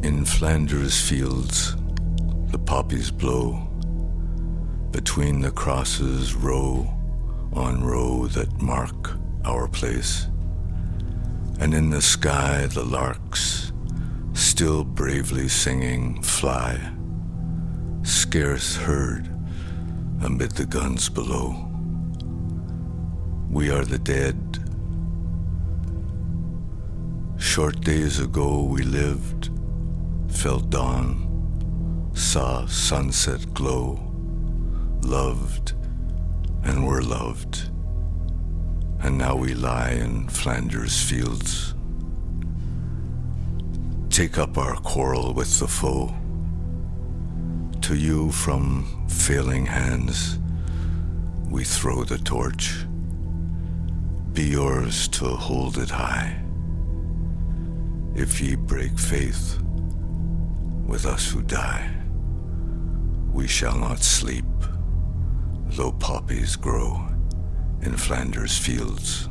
In Flanders fields, the poppies blow between the crosses, row on row that mark our place. And in the sky, the larks, still bravely singing, fly, scarce heard amid the guns below. We are the dead. Short days ago we lived, felt dawn, saw sunset glow, loved and were loved, and now we lie in Flanders fields. Take up our quarrel with the foe. To you from failing hands we throw the torch. Be yours to hold it high. If ye break faith with us who die, we shall not sleep, though poppies grow in Flanders fields.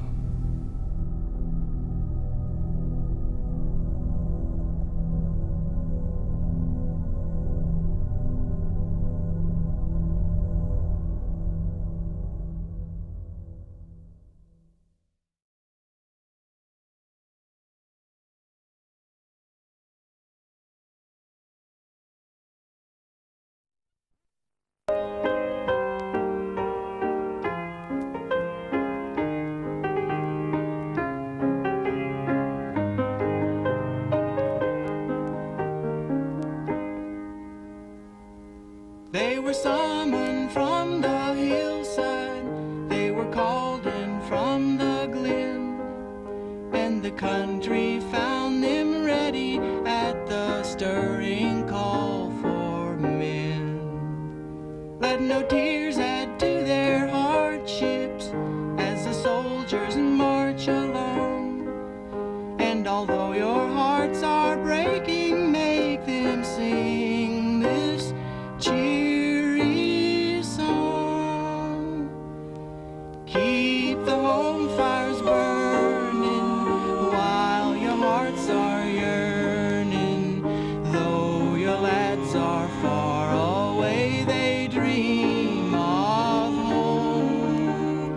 They were summoned from the hillside, they were called in from the glen, and the country found them ready at the stirring call for men. Let no tears add to their hardships as the soldiers march along, and although your hearts are breaking, make them sing this cheery song. Keep the home fires burning while your hearts are yearning. Though your lads are far away, they dream of home.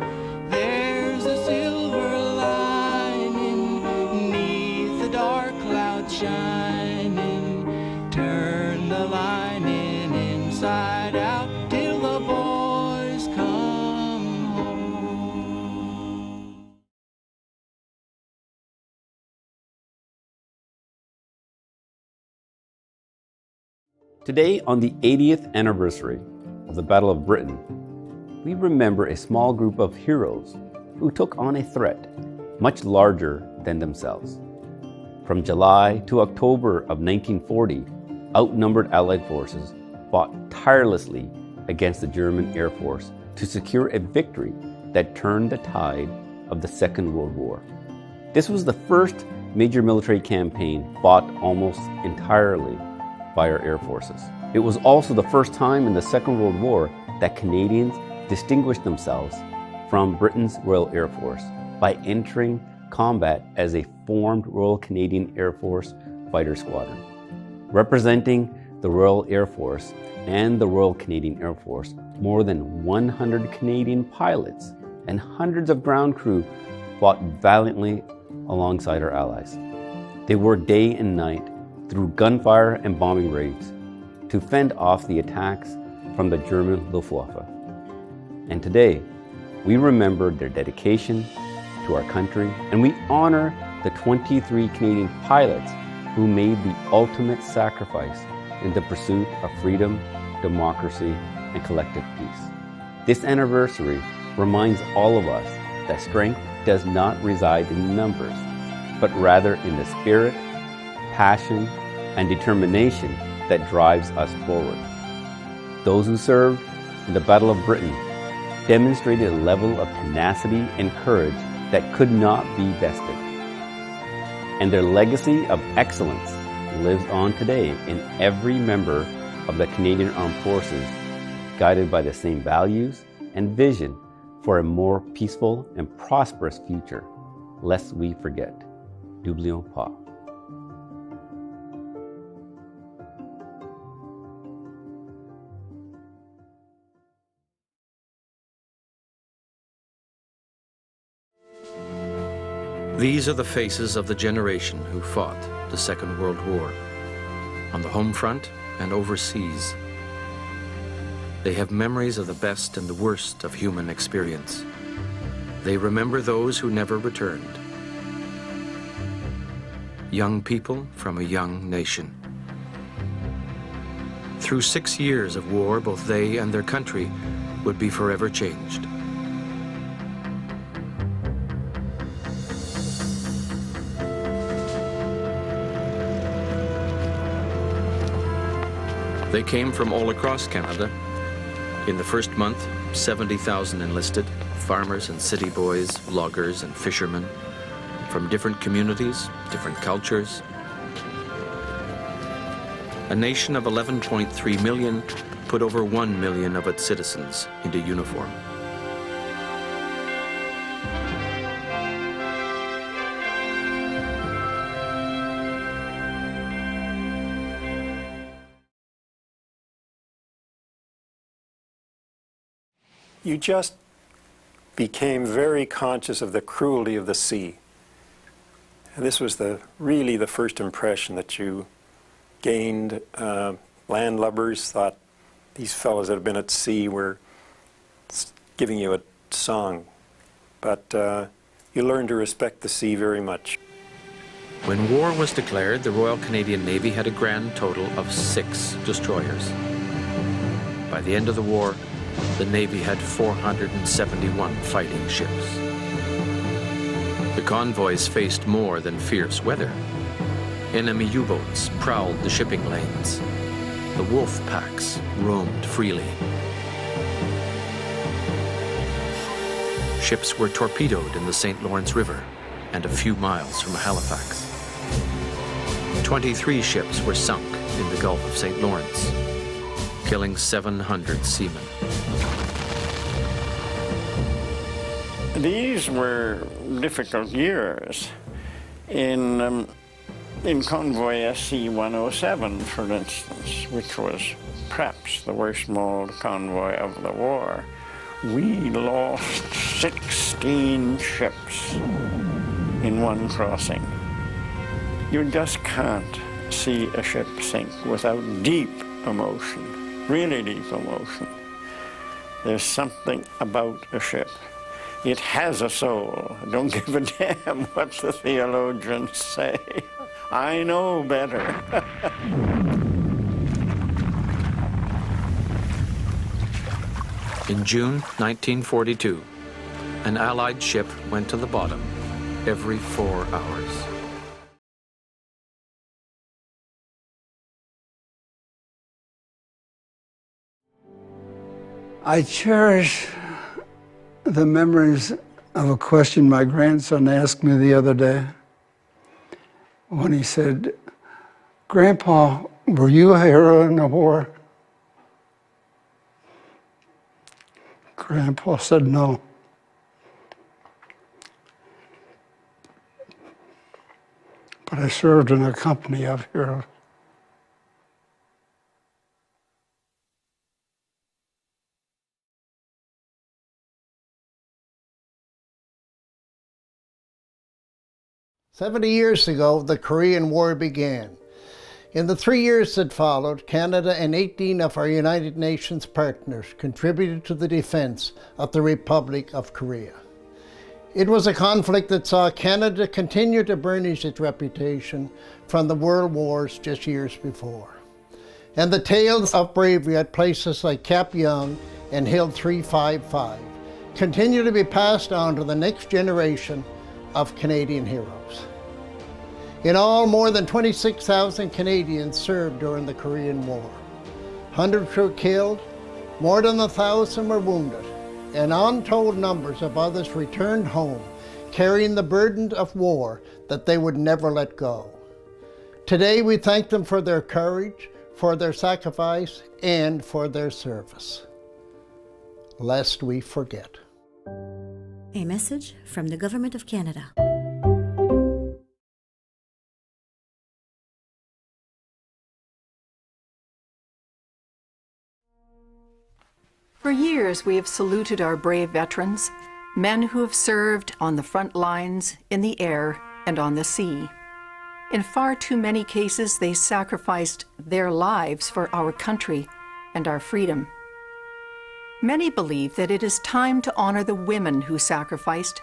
There's a silver lining 'neath the dark cloud shining. Turn the lining inside out till the boys come home. Today, on the 80th anniversary of the Battle of Britain, we remember a small group of heroes who took on a threat much larger than themselves. From July to October of 1940, outnumbered Allied forces fought tirelessly against the German Air Force to secure a victory that turned the tide of the Second World War. This was the first major military campaign fought almost entirely by our air forces. It was also the first time in the Second World War that Canadians distinguished themselves from Britain's Royal Air Force by entering combat as a formed Royal Canadian Air Force fighter squadron. Representing the Royal Air Force and the Royal Canadian Air Force, more than 100 Canadian pilots and hundreds of ground crew fought valiantly alongside our allies. They worked day and night through gunfire and bombing raids to fend off the attacks from the German Luftwaffe. And today, we remember their dedication to our country, and we honor the 23 Canadian pilots who made the ultimate sacrifice in the pursuit of freedom, democracy, and collective peace. This anniversary reminds all of us that strength does not reside in numbers, but rather in the spirit, passion, and determination that drives us forward. Those who served in the Battle of Britain demonstrated a level of tenacity and courage that could not be bested. And their legacy of excellence lives on today in every member of the Canadian Armed Forces, guided by the same values and vision for a more peaceful and prosperous future, lest we forget. N'oublions pas. These are the faces of the generation who fought the Second World War, on the home front and overseas. They have memories of the best and the worst of human experience. They remember those who never returned. Young people from a young nation. Through 6 years of war, both they and their country would be forever changed. They came from all across Canada. In the first month, 70,000 enlisted, farmers and city boys, loggers and fishermen, from different communities, different cultures. A nation of 11.3 million put over 1 million of its citizens into uniform. You just became very conscious of the cruelty of the sea. And this was really the first impression that you gained. Landlubbers thought these fellows that had been at sea were giving you a song. But you learned to respect the sea very much. When war was declared, the Royal Canadian Navy had a grand total of 6 destroyers. By the end of the war, the Navy had 471 fighting ships. The convoys faced more than fierce weather. Enemy U-boats prowled the shipping lanes. The wolf packs roamed freely. Ships were torpedoed in the St. Lawrence River and a few miles from Halifax. 23 ships were sunk in the Gulf of St. Lawrence, killing 700 seamen. These were difficult years. In convoy SC-107, for instance, which was perhaps the worst mauled convoy of the war, we lost 16 ships in one crossing. You just can't see a ship sink without deep emotion, really deep emotion. There's something about a ship. It has a soul. Don't give a damn what the theologians say. I know better. In June 1942, an Allied ship went to the bottom every 4 hours. I cherish the memories of a question my grandson asked me the other day when he said, "Grandpa, were you a hero in the war?" Grandpa said no. But I served in a company of heroes. "70 years ago, the Korean War began. In the 3 years that followed, Canada and 18 of our United Nations partners contributed to the defense of the Republic of Korea. It was a conflict that saw Canada continue to burnish its reputation from the world wars just years before. And the tales of bravery at places like Cap Young and Hill 355 continue to be passed on to the next generation of Canadian heroes. In all, more than 26,000 Canadians served during the Korean War. Hundreds were killed, more than 1,000 were wounded, and untold numbers of others returned home, carrying the burden of war that they would never let go. Today we thank them for their courage, for their sacrifice, and for their service. Lest we forget. A message from the Government of Canada. For years, we have saluted our brave veterans, men who have served on the front lines, in the air, and on the sea. In far too many cases, they sacrificed their lives for our country and our freedom. Many believe that it is time to honor the women who sacrificed,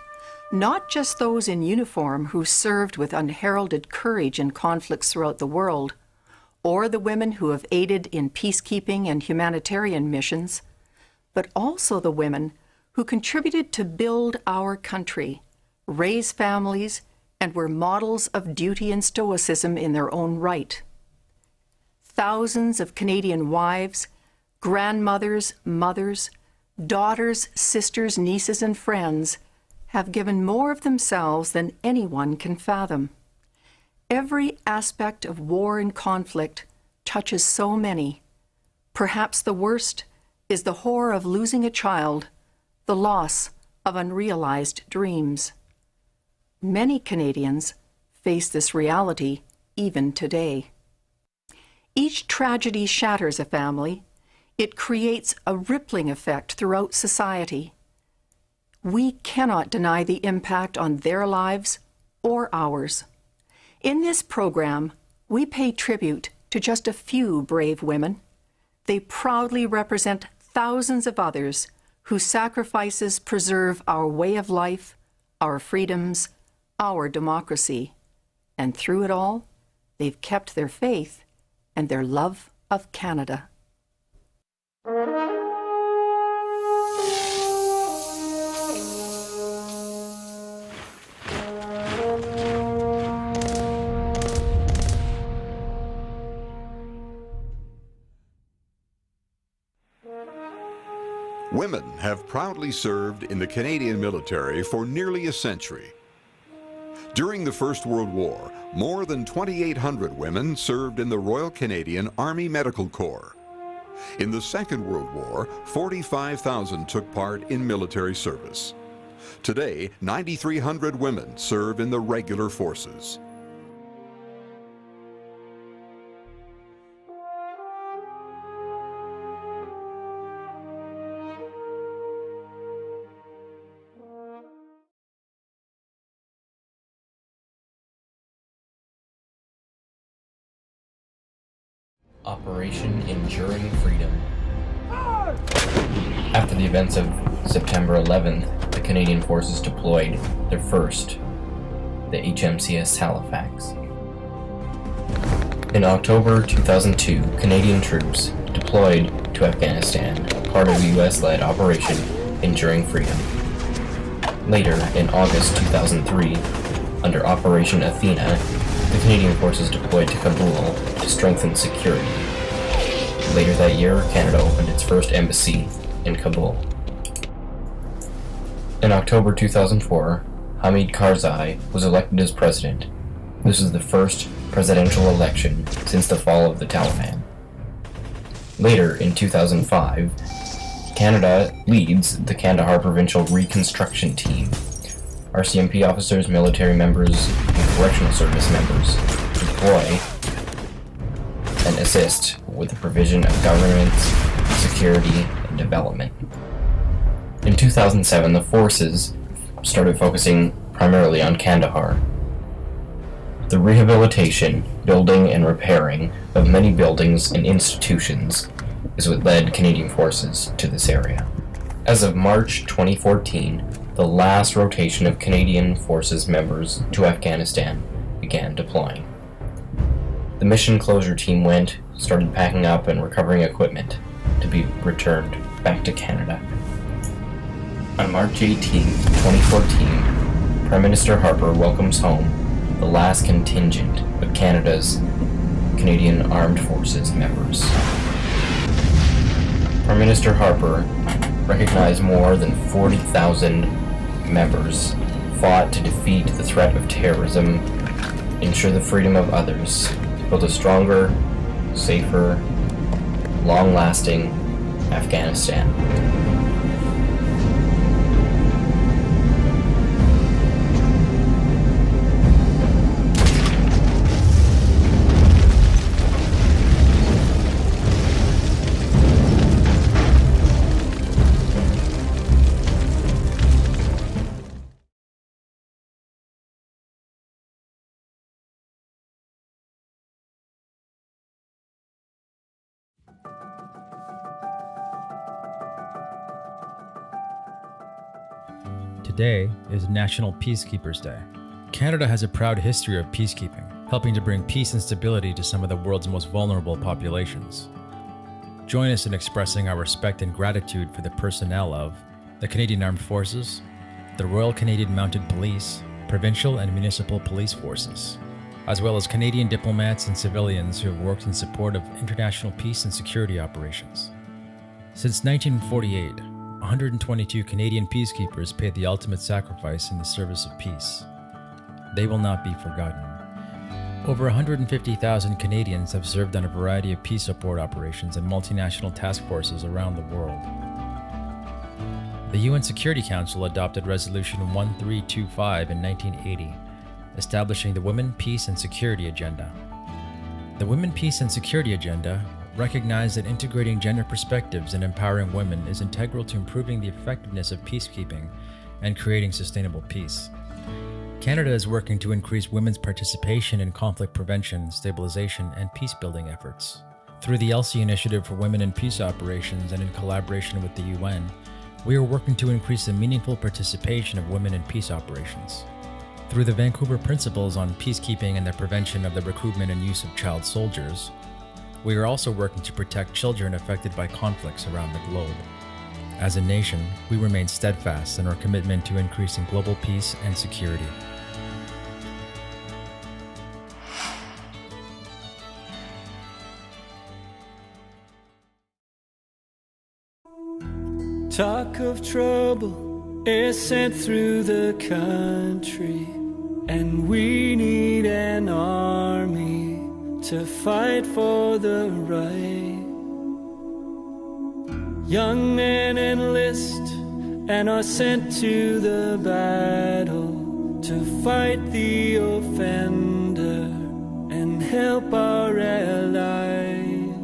not just those in uniform who served with unheralded courage in conflicts throughout the world, or the women who have aided in peacekeeping and humanitarian missions, but also the women who contributed to build our country, raise families, and were models of duty and stoicism in their own right. Thousands of Canadian wives, grandmothers, mothers, daughters, sisters, nieces, and friends have given more of themselves than anyone can fathom. Every aspect of war and conflict touches so many. Perhaps the worst is the horror of losing a child, the loss of unrealized dreams. Many Canadians face this reality even today. Each tragedy shatters a family. It creates a rippling effect throughout society. We cannot deny the impact on their lives or ours. In this program, we pay tribute to just a few brave women. They proudly represent thousands of others whose sacrifices preserve our way of life, our freedoms, our democracy. And through it all, they've kept their faith and their love of Canada. Women have proudly served in the Canadian military for nearly a century. During the First World War, more than 2,800 women served in the Royal Canadian Army Medical Corps. In the Second World War, 45,000 took part in military service. Today, 9,300 women serve in the regular forces. Operation Enduring Freedom. After the events of September 11th, the Canadian forces deployed their first, the HMCS Halifax. In October 2002, Canadian troops deployed to Afghanistan, part of the US-led Operation Enduring Freedom. Later, in August 2003, under Operation Athena, the Canadian forces deployed to Kabul to strengthen security. Later that year, Canada opened its first embassy in Kabul. In October 2004, Hamid Karzai was elected as president. This was the first presidential election since the fall of the Taliban. Later, in 2005, Canada leads the Kandahar Provincial Reconstruction Team. RCMP officers, military members, and correctional service members deploy and assist with the provision of governance, security, and development. In 2007, the forces started focusing primarily on Kandahar. The rehabilitation, building, and repairing of many buildings and institutions is what led Canadian forces to this area. As of March 2014, the last rotation of Canadian Forces members to Afghanistan began deploying. The mission closure team started packing up and recovering equipment to be returned back to Canada. On March 18, 2014, Prime Minister Harper welcomes home the last contingent of Canada's Canadian Armed Forces members. Prime Minister Harper recognized more than 40,000 members fought to defeat the threat of terrorism, ensure the freedom of others, build a stronger, safer, long-lasting Afghanistan. today is National Peacekeepers Day. Canada has a proud history of peacekeeping, helping to bring peace and stability to some of the world's most vulnerable populations. Join us in expressing our respect and gratitude for the personnel of the Canadian Armed Forces, the Royal Canadian Mounted Police, provincial and municipal police forces, as well as Canadian diplomats and civilians who have worked in support of international peace and security operations. Since 1948, 122 Canadian peacekeepers paid the ultimate sacrifice in the service of peace. They will not be forgotten. Over 150,000 Canadians have served on a variety of peace support operations and multinational task forces around the world. The UN Security Council adopted Resolution 1325 in 1980, establishing the Women, Peace and Security Agenda. The Women, Peace and Security Agenda recognized that integrating gender perspectives and empowering women is integral to improving the effectiveness of peacekeeping and creating sustainable peace. Canada is working to increase women's participation in conflict prevention, stabilization, and peace-building efforts. Through the ELSI Initiative for Women in Peace Operations and in collaboration with the UN, we are working to increase the meaningful participation of women in peace operations. Through the Vancouver Principles on Peacekeeping and the Prevention of the Recruitment and Use of Child Soldiers, we are also working to protect children affected by conflicts around the globe. As a nation, we remain steadfast in our commitment to increasing global peace and security. Talk of trouble is sent through the country, and we need an army to fight for the right. Young men enlist and are sent to the battle to fight the offender and help our allies.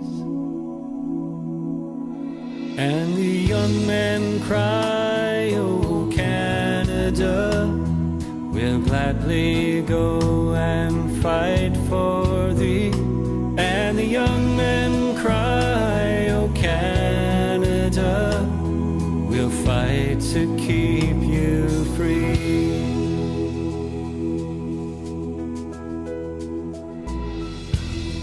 And the young men cry, "Oh Canada, we'll gladly go and fight for thee." And the young men cry, "Oh Canada, we'll fight to keep you free."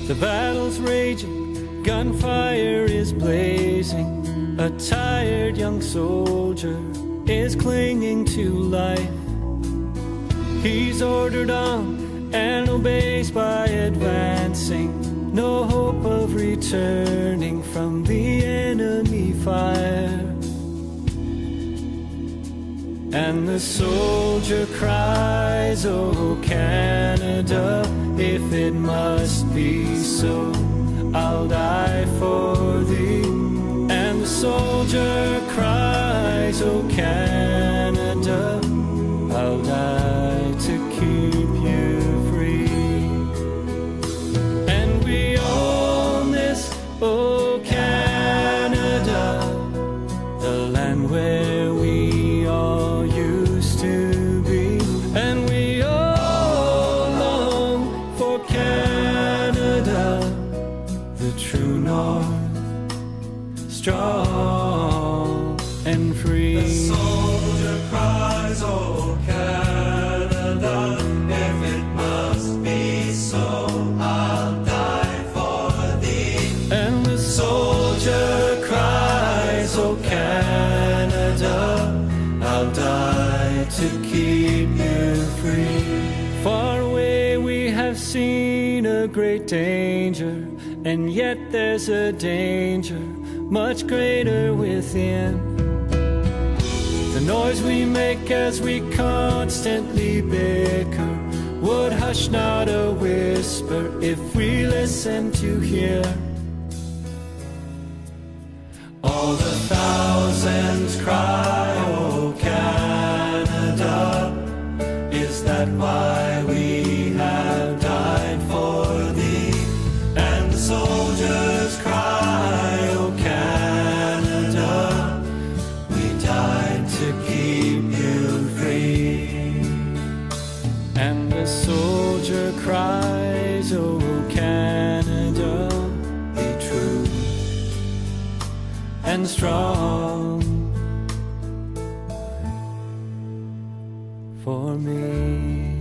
The battle's raging, gunfire is blazing. A tired young soldier is clinging to life. He's ordered on and obeys by advancing. No hope of returning from the enemy fire. And the soldier cries, "Oh Canada, if it must be so, I'll die for thee." And the soldier cries, "Oh Canada, I'll die to keep you free." And we all miss, oh Canada, the land where we all used to be. And we all long for Canada, the true north, strong and free. The soldier cries, "Oh Canada, if it must be so, I'll die for thee." And the soldier cries, "Oh Canada, I'll die to keep you free." Far away we have seen a great danger, and yet there's a danger much greater within. The noise we make as we constantly bicker would hush not a whisper if we listen to hear. All the thousands cry, "Oh Canada, is that why we have died for thee?" And the soldiers cry, "Oh Canada, we died to keep you free." And the soldier cries, "Oh Canada, be true and strong." for me.